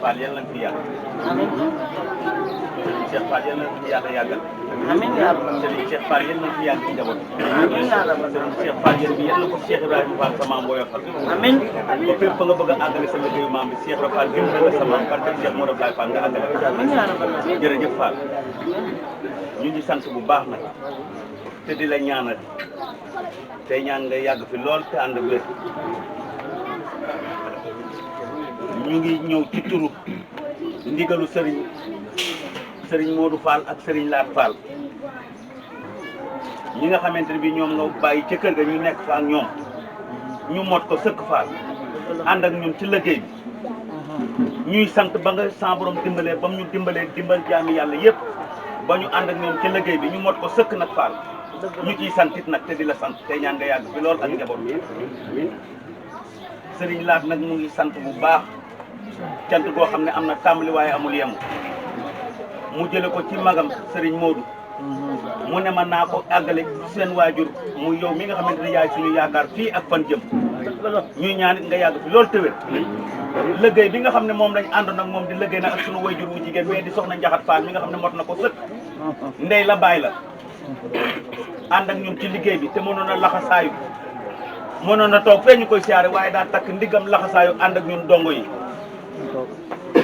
Fall yàlla na fi yàgg. amiin. Cheikh Fall yàlla na fi yàgg yàggal. amiin yaa rabbi. Serigne Cheikh Fall yàlla na fi yàgg ci njaboot. amiin yaa rabbi. Serigne Cheikh Fall yàlla bi yàlla na ko Cheikh Ibrahima Fall sa maam booy waxal. amiin. ba fépp fa nga bëgg a àggale sa liggéeyu maam bi Cheikh Ibrahima Fall dimbali la sa maam barke Cheikh Modou Abdoulaye Fall nga àggale. amiin yaa rabbi. jërëjëf Fall. ñu ngi sant bu baax nag te di la ñaanal tey ñaan nga yàgg fi lool te ànd wér. ñu ngi ñëw ci turu ndigalu Serigne Modou Fall ak Serigne Laat Fall ñi nga xamante ne bii ñoom nga bàyyi ca kër ga ñu nekk fa ak ñoom ñu mot ko sëkk Fall ànd ak ñun ci liggéey bi ñuy sant ba nga sa borom dimbalee ba mu ñu dimbalee dimbal jaami yàlla yëpp ba ñu ànd ak ñoom ci liggéey bi ñu mot ko sëkk nag Fall ñu ciy santit nag te di la sant tey ñaan nga yàgg fi lool ak njaboot bi Serigne Laat nag mu ngi sant bu baax cant goo xam ne am na tàmbali waaye amul yem mu jële ko ci magam Serigne Modou mu ne ma naa ko àggale seen waajur mu yow mi nga xamante ne yaay suñu yaakaar fii ak fan jëm ñuy ñaanit nga yàgg fi loolu tëwét liggéey bi nga xam ne moom lañ àndoon ak moom di liggéey nag ak suñu waajur mu jigéen mais di soxna Njaxat Fall mi nga xam ne mot na ko sëkk ndey la bàyyi la ànd ak ñun ci liggéey bi te mënoon a laxasaayu mënoon na toog fee ñu koy siyaare waaye daa takk ndiggam laxasaayu ànd ak ñun dongo yi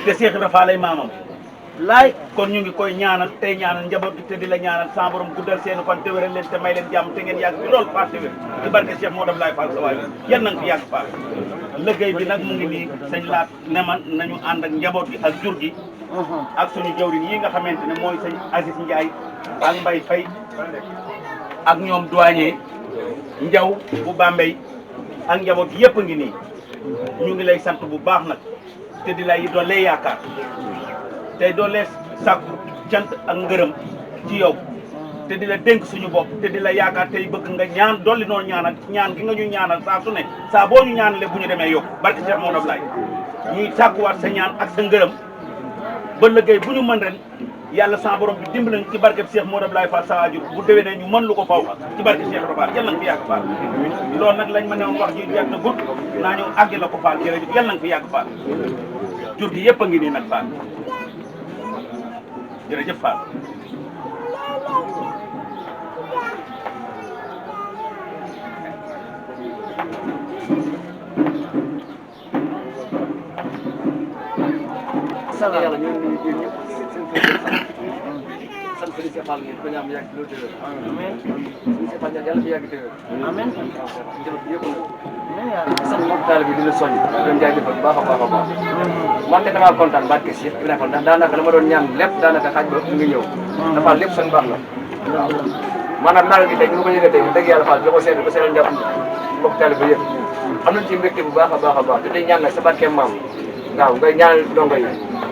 te Cheikh Ibra Fall lay maamam laay kon ñu ngi koy ñaanal tey ñaanal njaboot gi te di la ñaanal sa borom guddal seen fan te wéral leen te may leen jàmm te ngeen yàgg fi lool Fall te wér ci barke Cheikh Modou Abdoulaye Fall sa waay yal nañ fi yàgg Fall liggéey bi nag mu ngi nii sëñ Laat ne man nañu ànd ak njaboot gi ak jur gi ak suñu jawrin yi nga xamante ne mooy sëñ Aziz Ndiaye ak Mbaye Faye ak ñoom douanier Njaw bu Bambey ak njaboot gi yëpp a ngi nii ñu ngi lay sant bu baax nag te di lay doole yaakaar tey doole sàkku cant ak ngërëm ci yow te di la dénk suñu bopp te di la yaakaar tey bëgg nga ñaan dolli noonu ñaanal ñaan gi nga ñu ñaanal saa su ne saa boo ñu ñaanalee bu ñu demee yokku barke Cheikh Modou Abdoulaye ñuy sàkkuwaat sa ñaan ak sa ngërëm ba liggéey bu ñu mën ren yàlla sa borom bi dimbali nañu ci barke Cheikh Modou Abdoulaye Fall sa waajur bu déwénee ñu mën lu ko faw ci barke Cheikh Fall yal nañ fi yàgg Fall loolu nag lañ ma ne woon wax ji jeex na gudd naa ñëw àggi la ko Fall jërëjëf yal nañ fi yàgg Fall jur gi yëpp a ngi nii nag Fall jërëjëf Fall yàlla ñu ngi nuyu ñëpp sant Serigne Cheikh Fall ngeen ko ñaan yàgg loolu tëwër amiin Serigne Cheikh Fall yàlla fi yàgg tëwër amiin jërëjëf yëpp nag sant mbokk taalibe bi di la soññ leen jaajëfal baax a baax a baax man de damaa kontaan barke Cheikh Ibrahima Fall ndax daanaka la ma doon ñaan lépp daanaka xaaj ba nga ñëw dafa lépp seen baax la waaw maanaam nawet bi tey ñu ko yëgee tey dëgg yàlla Fall ko seet ba seen njàpp mbokk taalibe yëpp am nañ ci mbégte bu baax a baax a baax te day ñaan nag sa barke maam waaw ngay ñaanal dongo yi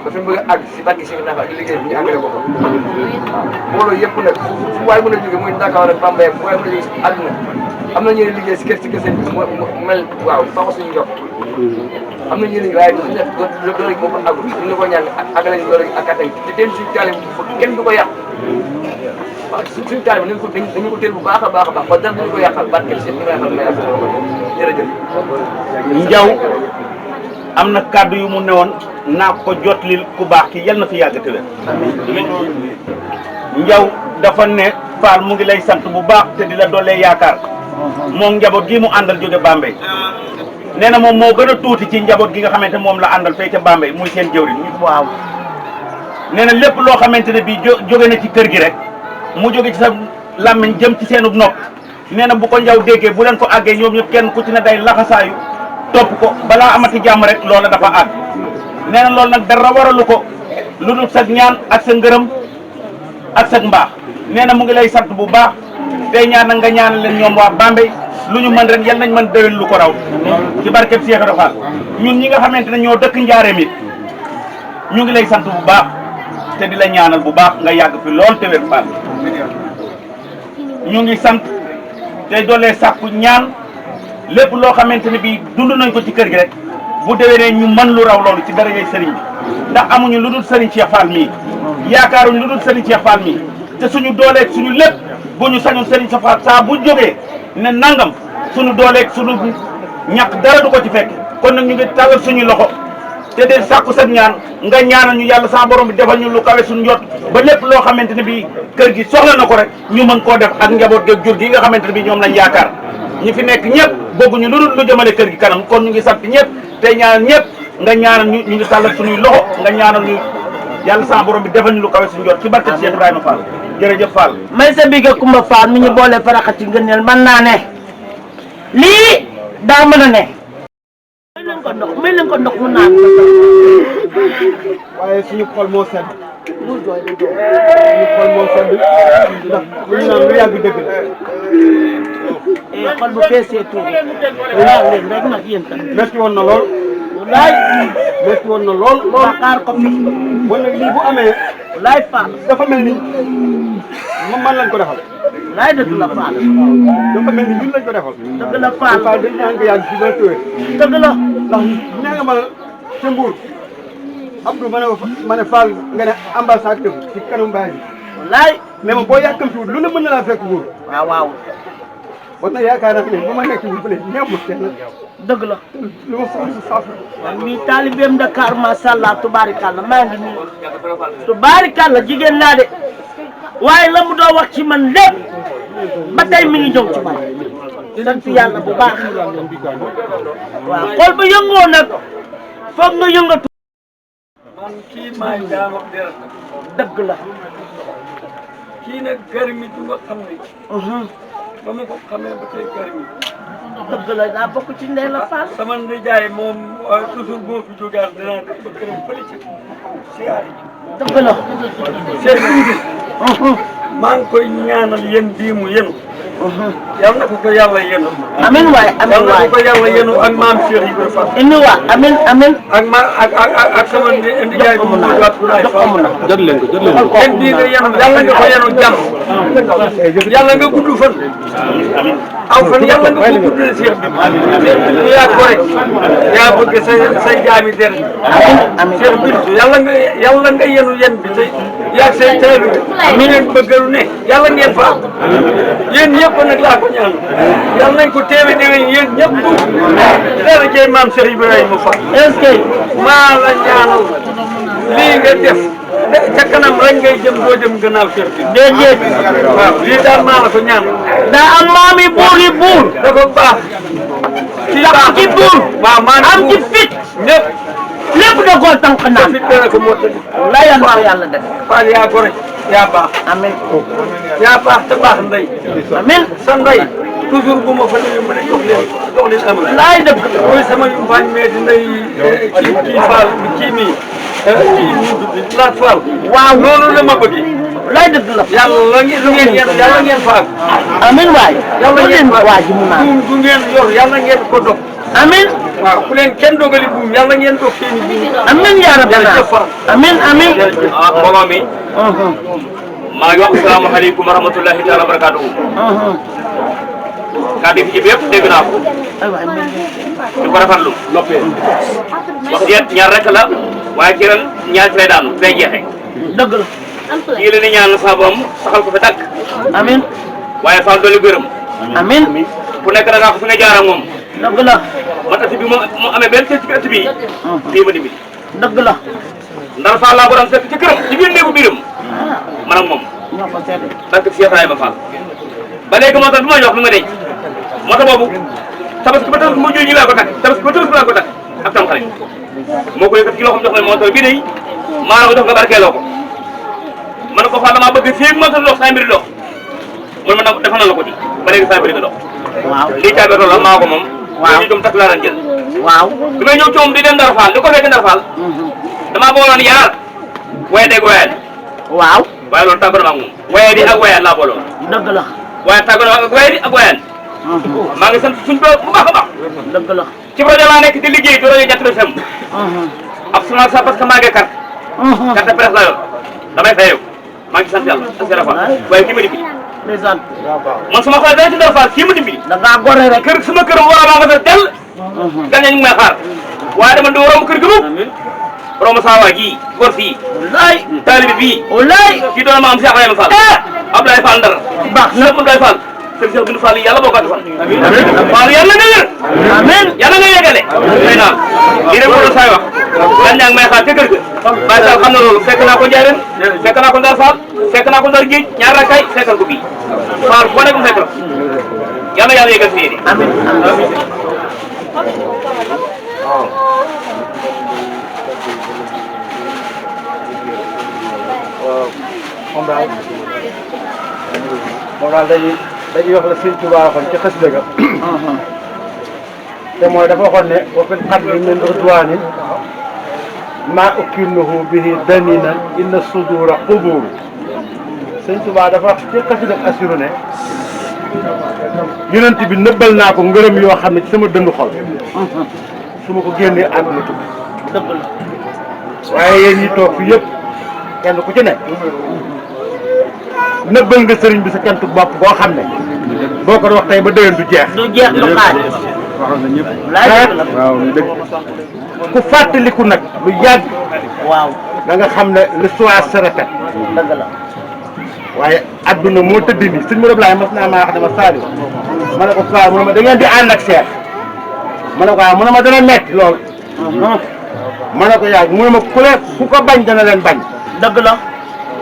ba fi mu bëgg a àgg si barke si nafa ak liggéey bi ñu àggale ko waaw mbooloo yëpp nag fu waay mën a jóge muy Dakar ak Bambey fu waay mën a jóge si àdduna am na ñeneen liggéey si kër seen bi mu mel waaw faxo suñu jox am na ñeneen waaye suñu def doole gi moo ko àggul ñu ne ko ñaan àggale ñu doole gi ak kattan te teen suñu taale kenn du ko yàq waaw suñu taale bi dañu ko teel bu baax a baax a baax ba dara dañu ko yàqal barke si ñu rafetlu may affaire jërëjëf Njaw am na kàddu yu mu newoon naa ko jotlil ku baax ki yal na fi yàgg te wér Njaw dafa ne Fall mu ngi lay sant bu baax te di la doolee yaakaar moom njaboot gi mu àndal jóge Bambey nee na moom moo gën a tuuti ci njaboot gi nga xamante moom la àndal fee ca Bambey muy seen jëwriñ waaw nee na lépp loo xamante ne bii jóge na ci kër gi rek mu jóge ci sa làmmiñ jëm ci seenu nopp nee na bu ko Njaw déggee bu leen ko àggee ñoom ñëpp kenn ku ci ne day laxasaayu topp ko balaa amati jàmm rek loola dafa àgg nee na loolu nag dara waralu ko lu dul sag ñaan ak sa ngërëm ak sa mbaax nee na mu ngi lay sant bu baax tey ñaan nag nga ñaanal leen ñoom waa Bambey lu ñu mën ren yal nañ mën déwén lu ko raw ci barkeb Cheikh Ibra Fall ñun ñi nga xamante ne ñoo dëkk njaareem it ñu ngi lay sant bu baax te di la ñaanal bu baax nga yàgg fi lool te wér Fall ñu ngi sant te doolee sàkku ñaan lépp loo xamante ne bii dund nañ ko ci kër gi rek bu déwénee ñu mën lu raw loolu ci darajay sëriñ bi ndax amuñu lu dul sëriñ Cheikh Fall mii yaakaaruñu lu dul sëriñ Cheikh Fall mii te suñu dooleeg suñu lépp bu ñu sañoon sëriñ Cheikh Fall saa bu jógee ne nangam suñu dooleeg suñu ñàkk dara du ko ci fekk kon nag ñu ngi tàllal suñu loxo te de sàkku sa ñaan nga ñaanal ñu yàlla sa borom bi defal ñu lu kawe suñu njot ba lépp loo xamante ne bii kër gi soxla na ko rek ñu mën koo def ak njaboot geeg jur gi nga xamante ne bii ñoom lañ yaakaar ñi fi nekk ñëpp bëgguñu lu dul lu jëmale kër gi kanam kon ñu ngi sant ñëpp te ñaanal ñëpp nga ñaanal ñu ngi tàllal suñuy loxo nga ñaanal ñu yàlla sa borom bi defal ñu lu kawe suñu njot ci barke Cheikh Ibrahima Fall jërëjëf Fall. may sa bige Kumba Fall mi ñu boole faraxa ci ngëneel mën naa ne lii daa mën a ne. may leen ko ndox mu naan. waaye suñu xol moo sedd. suñu xol moo sedd ndax lu ñu naan lu yàgg dëgg la. xol bu feesee tuuti. waaw leen rek nag yéen tamit. metti woon na lool. walaay. metti woon na lool. xaar ko fi. bon nag lii bu amee. walaay Fall. dafa mel ni man lañ ko defal. walaay dëgg la Fall. dafa mel ni ñun lañ ko defal. dëgg la Fall. Fall dañ ñaan nga yàgg ci ba tëwee. dëgg la. ndax nee nga ma ca Mbour Abdou ma ne Fall nga ne ambassade ci kanam baay bi. walaay. mais moom boo yàkkamtiwul lu ne mën na laa fekk Mbour. waaw waaw. bon nag yaakaar naa ne bu ma nekk bu bële ñeemul kenn. dëgg la. lu ma soxla si saafara. man mii taalibeem Dakar macha allah tubaarikàlla maa ngi nii tubaarikàlla jigéen laa de waaye la mu doo wax ci man lépp ba tey mi ngi ñëw ci man sant yàlla bu baax waaw xool ba yëngoo nag foog nga yëngatu. man kii maay jaam ak deret dëgg la. kii nag garmi du nga xam ne ba ma ko xamee ba tey garmi dëgg la daa bokk ci ndey la Fall. sama ndijaay moom toujours boo fi jógaat dinaa def ba këram fële ci siyaare ji dëgg la. Cheikh maa ngi koy ñaanal yéen bii mu yénu yal na ko yàlla yénu amin waay amin yal na waay ko yàlla yénu ak maam Cheikh Ibrahima Fall indi waa amin amin. ak ma ak sama ndijaay bi mu waat Boulaye Fall jot leen ko jot leen ko. yéen bii nga yénu yàlla nga ko yénu jàmm yàlla nga gudd fan aw fan yàlla nga ko gudd Cheikh bi yaa ko rek yaa bëgg say jaami der amin Cheikh bi yàlla nga yénu yen bi tey yaa say teelu mi ngeen bëggalu ne yàlla ngeen fa yéen ñëpp nag laa ko ñaan yàlla nañ ko teewe déwén yéen ñëpp dara jëy maam Cheikh Ibrahima Fall est-ce que maa la ñaanal lii nga def ca kanam rek ngay jëm doo jëm gannaaw Cheikh bi déedéet waaw lii daal maa la ko ñaan daa am maam yi buur yi buur dafa baax tax ci buur waaw maa am ci fit ñëpp lépp da koo tànk naan fit dana ko mottali la yan ko yàlla def Fall yaa gore yaa baax amin yaa baax te baax ndey amin sa ndey toujours bu ma fa ñëwee ma ne jox leen am laay dëgg mooy sama yumpaañ mais di ndey kii Fall kii nii kii mu tudd Laat Fall waaw noonu la ma bëgg laay dëgg la yàlla ngeen faag amin waay yàlla ngeen faag waa ji mu naan buum du ngeen yor yàlla ngeen ko dog amin waaw ku leen kenn dogali buum yàlla ngeen dog seeni buum amin yaa rabbana jërëjëf Fall amin amin mbooloo mi maa ngi wax asalaamaaleykum wa rahmatullahi taala wa barakaatuhu kàddu gi ci yëpp dégg naa ko ay waay mel di ko rafetlu noppee wax jeet ñaar rek la waaye ci ren ñaar ci lay daanu day jeexee dëgg la kii la ni ñaan sa boom saxal ko fi tàkk amin waaye Fall dooli gërëm amin ku nekk da ngaa ko fi nga jaar ak moom dëgg la man ëtt bi mu amee benn ci ëtt bi fii ma dimbali dëgg la ndar Fall laa borom fekk ci këram ci biir néegu biiram man ak moom ñoo ko seede barke Cheikh Ibrahima Fall ba léegi moo tax du ma jox lu ma denc moo tax boobu tabaski ba tabaski mu juuji laa ko takk tabaski ba tabaski laa ko takk ak tam xarit moo ko yëkkat ci loxoom jox ma moo tax bii day maa la ko jox nga barkeeloo ko man ko Fall damaa bëgg fii moo tax dox saa mbiri dox mun ma defal na la ko ci ba léegi saa mbiri nga dox waaw lii caabi tool la maa ko moom waaw ñu jom takk laa daan jël waaw bi may ñëw ci moom di dem Ndar Fall li ko fekk Ndar Fall damaa booloon yaar waye dégg wayal waaw waaye loolu tàggatoo ak moom waye di ak wayal laa booloon dëgg la waaye tàggatoo ak waye di ak wayal maa ngi sant suñu bu baax a baax dëgg la ci rajo laa nekk di liggéey di rajo Jant FM ak suma sa parce que maa ngi carte presse la yor damay fayeeku maa ngi sant yàlla ak seen affaire waaye kii ma di bi ndeysaan man sama xalaat dana ci dara faal kii ma dimbali da ngaa gore rek kër sama kër war a maa nga fa del gan ñu ngi may xaar waaye dama di waroon kër gi moom borom saa waa ji góor fii wallaay taalibi bii wallaay kii doon ma am Cheikh Ibrahima Fall Abdoulaye Fall Ndar baax na Cheikh Abdoulaye Fall sëñ Cheikh Bintou Fall yàlla boo ko defal Fall yàlla nga wér amiin yàlla nga yeggale xëy naa lii rek moo saay wax gan ñaa ngi may xaar ca kër ga Baye Sall xam na loolu fekk naa ko Njaaréem fekk naa ko Ndar Fall fekk naa ko Ndar Géej ñaar rakkay fekkal ko bii Fall boo nekk mu fekk la yàlla yàlla yeggal si yéen amiin moom daal dañuy wax la Sëñ Tuubaa waxoon ci xasida ga te mooy dafa waxoon ne wa fil qadri min ridwaanin maa ukirnahu bihi daninan inna sudura qubur Sëñ Tuubaa dafa wax ci xasida asiru ne yonent bi nëbbal naa ko ngërëm yoo xam ne ci sama dëndu xol su ma ko génnee àdduna tukki dëgg la waaye yéen ñi toog fi yëpp kenn ku ci ne nëbbal nga sëriñ bi sa kentu bopp boo xam ne boo ko wax tey ba déwén du jeex. du jeex du xaaj laay dëgg la waaw dëgg ku fàttaliku nag lu yàgg waaw da nga xam ne l'histoire se répète dëgg la waaye adduna moo tëdd nii sëñ Modou Ablaye mas naa maa wax dama Saliou ma ne ko Fall mu ne ma da ngeen di ànd ak Cheikh ma ne ko waaw mu ne ma dana metti lool ma ne ko yaay mu ne ma ku ko bañ dana leen bañ dëgg la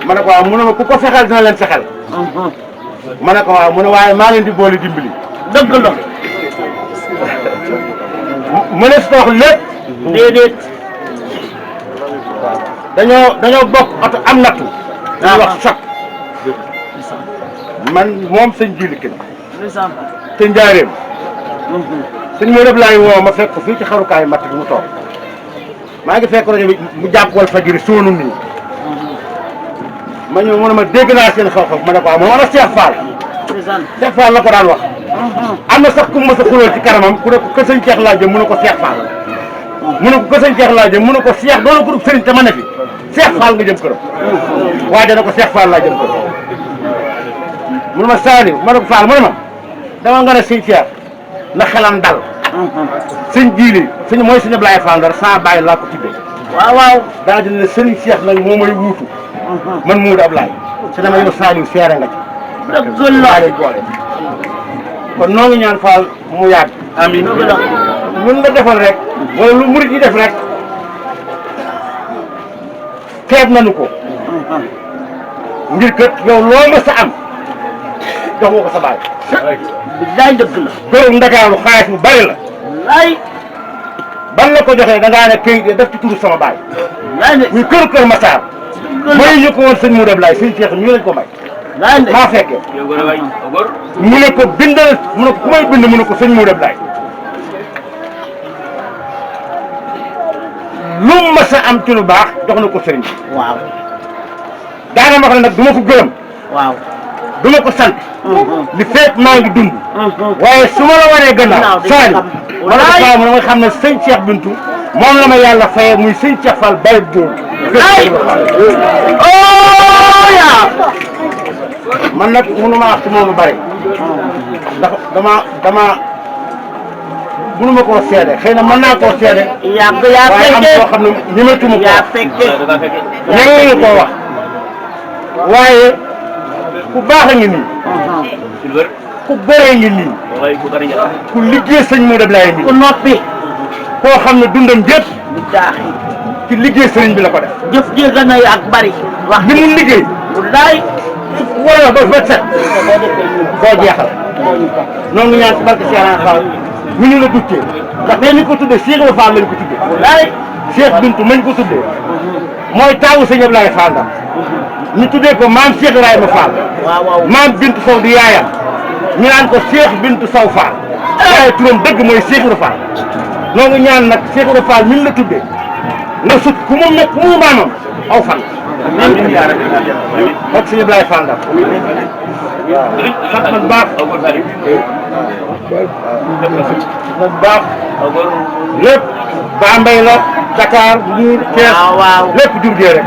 ma ne ko waaw mu ne ma ku ko fexeel dina leen fexeel ma ne ko waaw mu ne waaye maa leen di boole dimbali dëgg la mu ne si wax lépp déedéet dañoo bokk oto am nattu dañuy wax choc man moom sëñ Jili Kën ndeysaan te njaareem sëñ Modou Ablaye woo ma fekk ko fii ci xarukaayu matt bi mu toog maa ngi fekk rajo bi mu jàpp wal fajiri soonu nii ma ñëw mu ne ma dégg naa seen xaw-xaw ma ne ko waaw ma ne Cheikh Fall ndeysaan Cheikh Fall la ko daan wax am na sax ku ma sa xulool ci kanamam ku ne ko kër sëñ Cheikh laa jëm mu ne ko Cheikh Fall mu ne ko kër sëñ Cheikh laa jëm mu ne ko Cheikh doona ko sëriñ te ma ne fi Cheikh Fall nga jëm këram waaye dana ko Cheikh Fall laa jëm këram mu ne ma Saliou ma ne ko Fall mu ne ma dama nga ne sëñ Cheikh na xelam dal sëñ Jili sëñ mooy sëñ Ablaye Fall Ndar saa bàyyi laa ko tuddee waaw waaw daa dina ne sëriñ Cheikh nag moo may wuutu man Modou Ablaye si dama yow Saliou seere nga ci dëgg la boole kon noo ngi ñaan Fall mu yàgg amiin dëgg la mun nga defal rek wala lu murit yi def rek xeeb nañu ko ngir kët yow loo ma sa am jox nga ko sa baay billaay dëgg la dooru Ndakaaru xaalis bu bari la laay ban la ko joxee da ngaa ne këyit def ci turu sama baay laay ne muy kër Massar may ñu ko woon sëñ Modou Ablaye sëñ Cheikh ñu lañ ko may laay ne maa fekkee yow góor a waay góor mu ne ko bindal mu ne ko ku may bind mu ne ko sëñ Modou Ablaye lu ma sa am ci lu baax jox na ko sëriñ bi waaw daana ma wax ne nag du ma ko gërëm waaw du ma ko sant li feet maa ngi dund waaye su ma la waree gannaaw Saliou ma ne ko Fall mu ne nga xam ne sëñ Cheikh Bintou moom la ma yàlla fayee muy sëñ Cheikh Fall Baye Dóor oh yaa man nag mënu ma wax ci moom lu bari ndax dama mënu ma koo seede xëy na mën naa koo seede yaa waaye am fekkee koo xam ne ñemetuma ko yaa fekkee ñemewu koo wax waaye ku baax a ngi nii ku bëree ngi nii ku liggéey sëñ Modou Ablaye ku nii noppi koo xam ne dundam gépp di daaxi ci liggéey sëriñ bi la ko def jëf ji gën a ak bari wax li mu liggéey wallaay wala ba set doo jeexal noonu ngi ñaan ci barke Cheikh Fall ñu ñu la duttee ndax bee ni ko tuddee Cheikh Ibra Fall lañ ko tuddee wallaay Cheikh Bintou mañ ko tuddee mooy taawu sëñ Ablaye Fall Ndar ñu tuddee ko maam Cheikh Ibrahima Fall waaw waaw maam Bintou Sow di yaayam ñu naan ko Cheikh Bintou Sow Fall waaye turam dëgg mooy Cheikh Ibra Fall noo ngi ñaan nag Cheikh Ibra Fall mi la tuddee nga sut ku mu nekk ku mu maamam aw fan ak sëñ Ablaye Fall Ndar waaw sant nañ baax nañ baax lépp Bambey la Dakar Mbour Thiès waaw lépp jur gee rek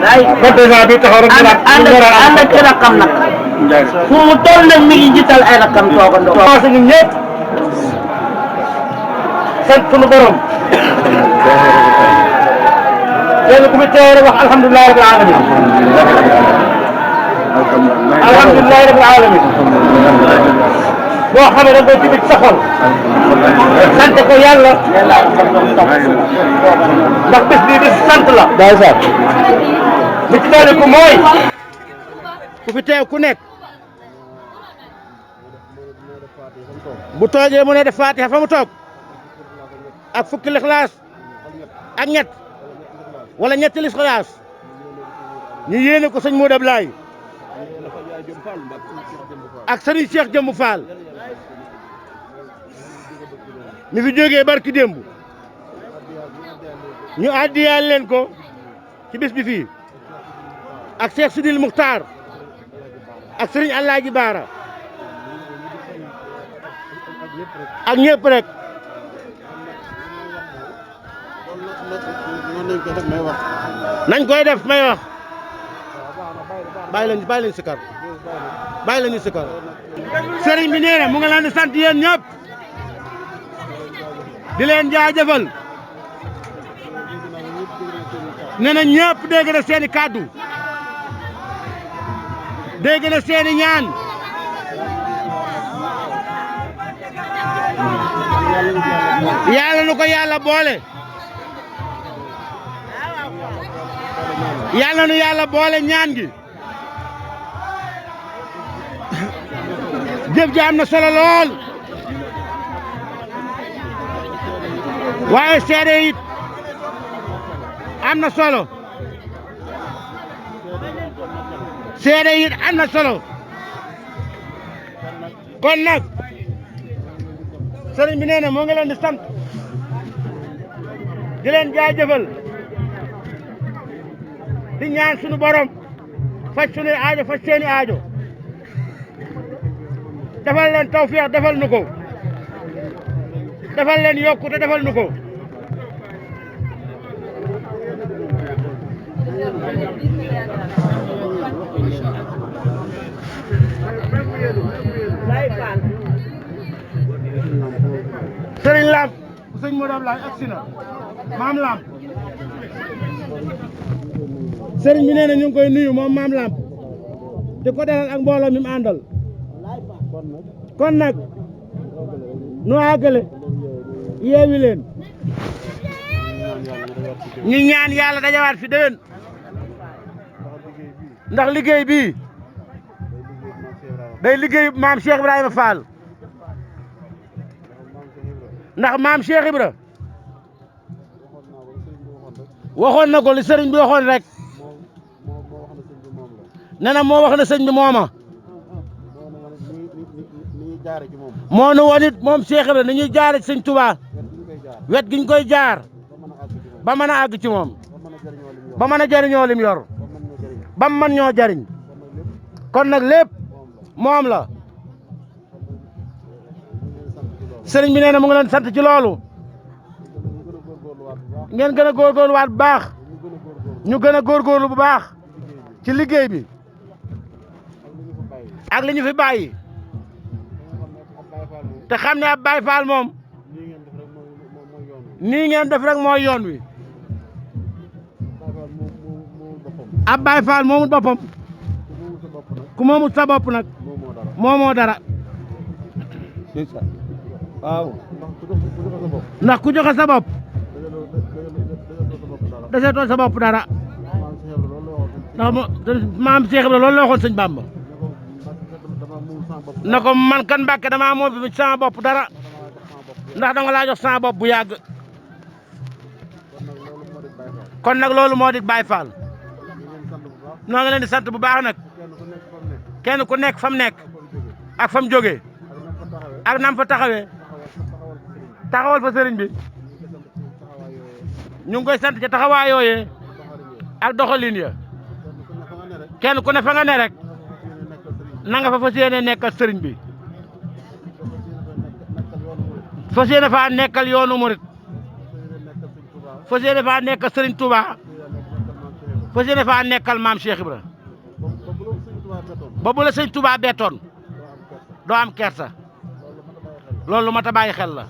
laay contingent bi taxaw rek ànd ak ki rakam nag fu mu toll nag mi ngi jiital ay rakam toogandoo. commencé ñun ñëpp sant sunu borom kenn ku fi teew rek wax alhamdulilah rabbil alamin alhamdulilah rabbil alamin boo xamee da nga koy tibit sa xol sant ko yàlla ndax bés bii bés sant la day sax li ci doole ko mooy ku fi teew ku nekk bu toogee mu ne def Fatiha fa mu toog ak fukki lixlaas ak ñett wala ñetti lixlaas ñu yéene ko sëñ Modou Ablaye ak sëriñ Cheikh Jëmb Fall mi fi jógee barki démb ñu addiyal leen ko ci bis bi fii ak Cheikh Sidil Muxtaar ak sëriñ Alaaji Baara ak ñëpp rek nañ koy def may wax bàyyi leen sikar bàyyi leen sikar sëriñ bi nee na mu ngi leen di sant yéen ñëpp di leen jaajëfal nee na ñëpp dégg na seeni kàddu dégg na seeni ñaan yàlla nu ko yàlla boole yàlla nu yàlla boole ñaan gi jëf ji am na solo lool waaye seede it am na solo seede it am na solo kon nag sëriñ bi nee na moo ngi leen di sant di leen jaajëfal di ñaan sunu borom faj sunuy aajo faj seeni aajo defal leen tawfiix defal nu ko defal leen yokku te defal nu ko sëriñ Lamp sëñ Modou Ablaye agsi na maam Lamp sëriñ bi nee na ñu ngi koy nuyu moom maam Lamp di ko dalal ak mbooloo mi mu àndal kon nag nu àggale yeewi leen ñu ñaan yàlla dajawaat fi déwén ndax liggéey bii day liggéey maam Cheikh Ibrahima Fall ndax maam Cheikh Ibra waxoon na ko li sëriñ bi waxoon rek nee na moo wax na sëñ bi mooma moo nu woon it moom Cheikh Ibra ni ñuy jaare ci sëñ Touba wet giñ koy jaar ba mën a àgg ci moom ba mën a jariñoo lim yor ba mu mën ñoo jariñ kon nag lépp moom la sëriñ bi nee na mu ngi leen sant ci loolu ngeen gën a góorgóorluwaat bu baax ñu gën a góorgóorlu bu baax ci liggéey bi ak li ñu fi bàyyi te xam ne ab Baay Faal moom nii ngeen def rek mooy yoon wi ab Baay Faal moomut boppam ku moomut sa bopp nag moomoo dara waaw ndax ku joxe sa bopp deseetoo sa bopp dara ndax maam Cheikh Ibrahima loolu la waxoon sëñ Bamba na ko man kan Mbàkke damaa moom bi sama bopp dara ndax danga laa jox sama bopp bu yàgg kon nag loolu moo di Baay Faal noo ngi leen di sant bu baax nag kenn ku nekk fa mu nekk ak fa mu jógee ak nam fa taxawee taxawal fa sëriñ bi ñu ngi koy sant ca taxawaay yooyee ak doxalin ya kenn ku ne fa nga ne rek na nga fa fas yéene nekkal sëriñ bi fas yéene faa nekkal yoonu murit fas yéene faa nekkal sëriñ Touba fas yéene faa nekkal maam Cheikh Ibra ba bu la sëñ Touba bettoon doo am kersa loolu lu mat a bàyyi xel la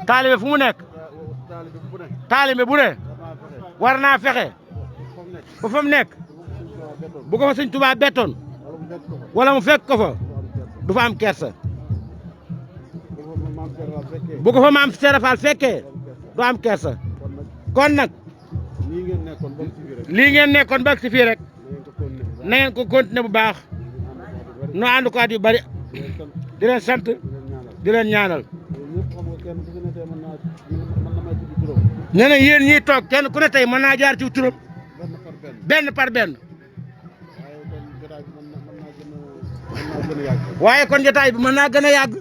taalibe fu mu nekk taalibe bu ne war naa fexe ba fa mu nekk bu ko fa sëñ Touba bettoon wala mu fekk ko fa du fa am kersa bu ko fa maam Seera Faal fekkee du am kersa kon nag lii ngeen nekkoon ba ci fii rek na ngeen ko continuer bu baax nu ànd ko at yu bari di leen sant di leen ñaanal nee na yéen ñiy toog kenn ku ne tey mën naa jaar ci turam benn par benn waaye kon jotaay bi mën naa gën a yàgg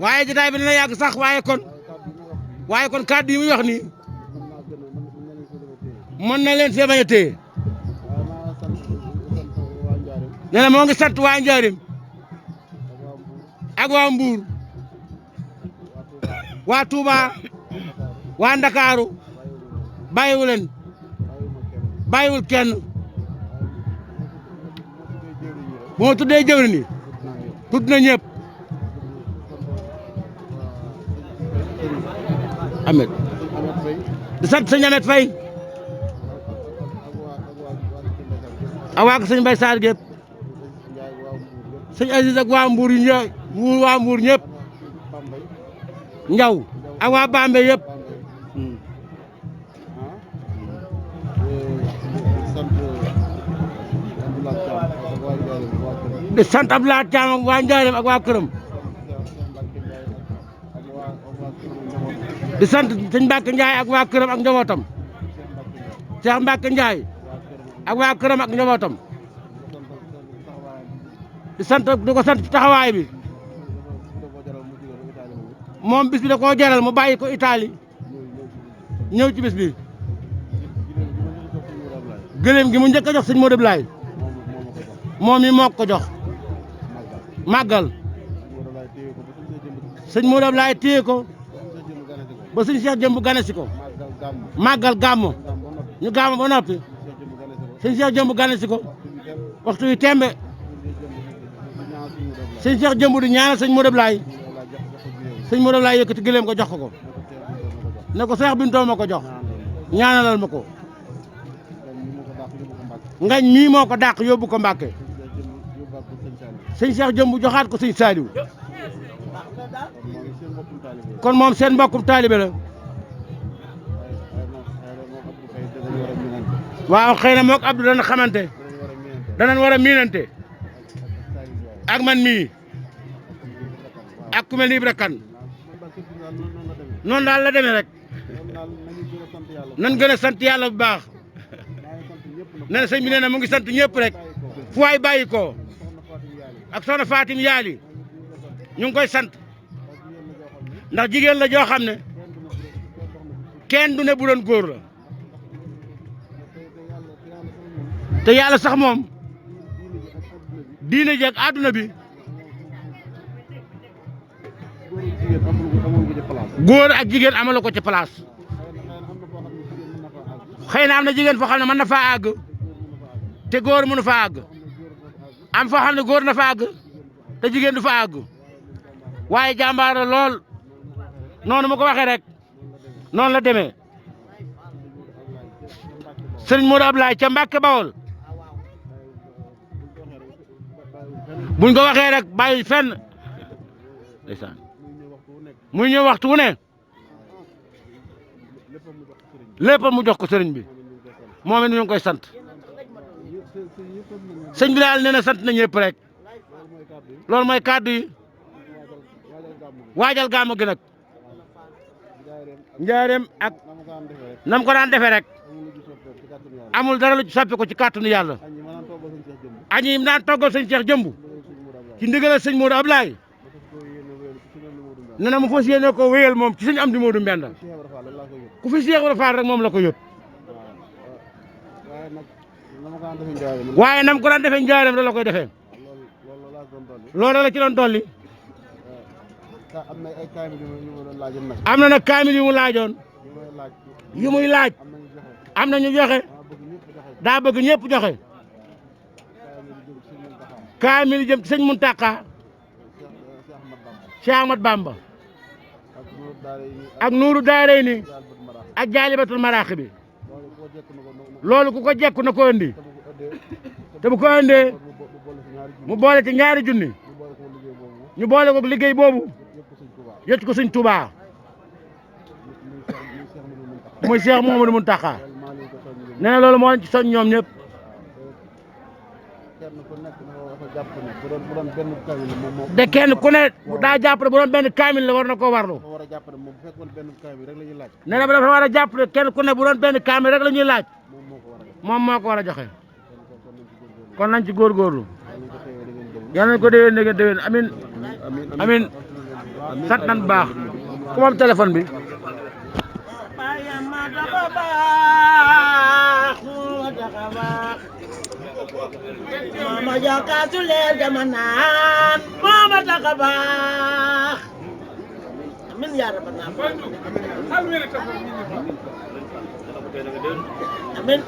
waaye jotaay bi dina yàgg sax waaye kon kàddu yi muy wax nii mën na leen fee bañ a téye nee na moo ngi sant waa Njaaréem ak waa Mbuur waa Touba waa Ndakaaru bàyyiwul kenn bu ma tuddee jëwri ni tudd na ñëpp Amet di sant sëñ Amet Fay ak waa sëñ Mbay Saar gépp sëñ Aziz ak waa Mbuur waa Mbuur ñëpp Njaw ak waa Bambey yëpp di sant Abdoulaye Thiam ak waa Njaaréem ak waa këram di sant sëñ Mbàkke Njaay ak waa këram ak njabootam Cheikh Mbàkke Njaay ak waa këram ak njabootam di ko sant ci taxawaay bi moom bis bi da koo jaral mu bàyyi ko Italie ñëw ci bis bi gëléem gi mu njëkk a jox sëñ Modou Ablaye moom mi moo ko jox màggal sëñ Modou Ablaye téye ko ba sëñ Cheikh Jëmb ganesi ko màggal gàmmo ñu gàmmo ba noppi sëñ Cheikh Jëmb ganesi ko waxtu yu tembe sëñ Cheikh Jëmb di ñaanal sëñ Modou Ablaye sëñ Modou Ablaye yëkkati gëléem ko jox ko ne ko Cheikh Bintoo ma ko jox ñaanalal ma ko ngañ mii moo ko dàq yóbbu ko Mbàkke sëñ Cheikh Jëmb joxaat ko sëñ Saaliw kon moom seen mbokkum taalibe la waaw xëy na mook Abdou dana xamante danañ war a miinante ak man mii ak ku mel ni Ibra Kan noonu daal la demee rek nan gën a sant yàlla bu baax nee na sëñ bi nee na mu ngi sant ñëpp rek fu waay bàyyi ko ak soxna Fatim Yaali ñu ngi koy sant ndax jigéen la joo xam ne kenn du ne bu doon góor la te yàlla sax moom diine jeeg àdduna bi góor ak jigéen amalu ko ci place xëy na am na jigéen foo xam ne mën na faa àgg te góor mënu faa àgg am foo xam ne góor na fa àgg te jigéen du fa àgg waaye jàmbaar la lool noonu ma ko waxee rek noonu la demee sëriñ Modou Ablaye ca Mbàkke Bawol buñ ko waxee rek bàyyi fenn ndeysaan muy ñëw waxtu wu ne lépp mu jox ko sëriñ bi moom it ñu ngi koy sant sëñ bi daal nee na sant na ñëpp rek loolu mooy kàddu yi waajal gàmmu gi nag njaareem ak nam ko daan defee rek amul dara lu ci soppi ko ci kàttanu yàlla añ yi daan toggal sëñ Cheikh Jëmb ci ndigalal sëñ Modou Ablaye nee na mu fas yéene ko wéyal moom ci sëñ Amdi Modou Mbenda ku fi Cheikh Ibra Fall rek moom la ko yót waaye nam ko daan defee njaareem da la koy defee loolu la ci doon dolli am na nag kaamil yu mu laajoon yu muy laaj am na ñu joxe daa bëgg ñëpp joxe kaamil jëm ci sëñ Muntaxa Cheikh Ahmad Bamba ak nuuru daarayni ak jaalibatul maraaxibi loolu ku ko jekku na ko indi te bu ko indee mu boole ci ñaari junni ñu boole ko liggéey boobu yëcc ko sëñ Tuubaa muy Cheikh Mouhamadou Mountakha nee na loolu moo leen ci soñ ñoom ñëpp de kenn ku ne daa jàpp ne bu doon benn kaamil la war na koo warlu nee na ba dafa war a jàpp ne kenn ku ne bu doon benn kaamil rek la ñuy laaj moom moo ko war a joxe kon nañ ci góorgóorlu yal nañ ko déwén ne déwén amin amin sant nañ baax ku moom téléphone bi mama jakaatu leer dama naan mama taxa baax amin yaa rabbal aalamiin amin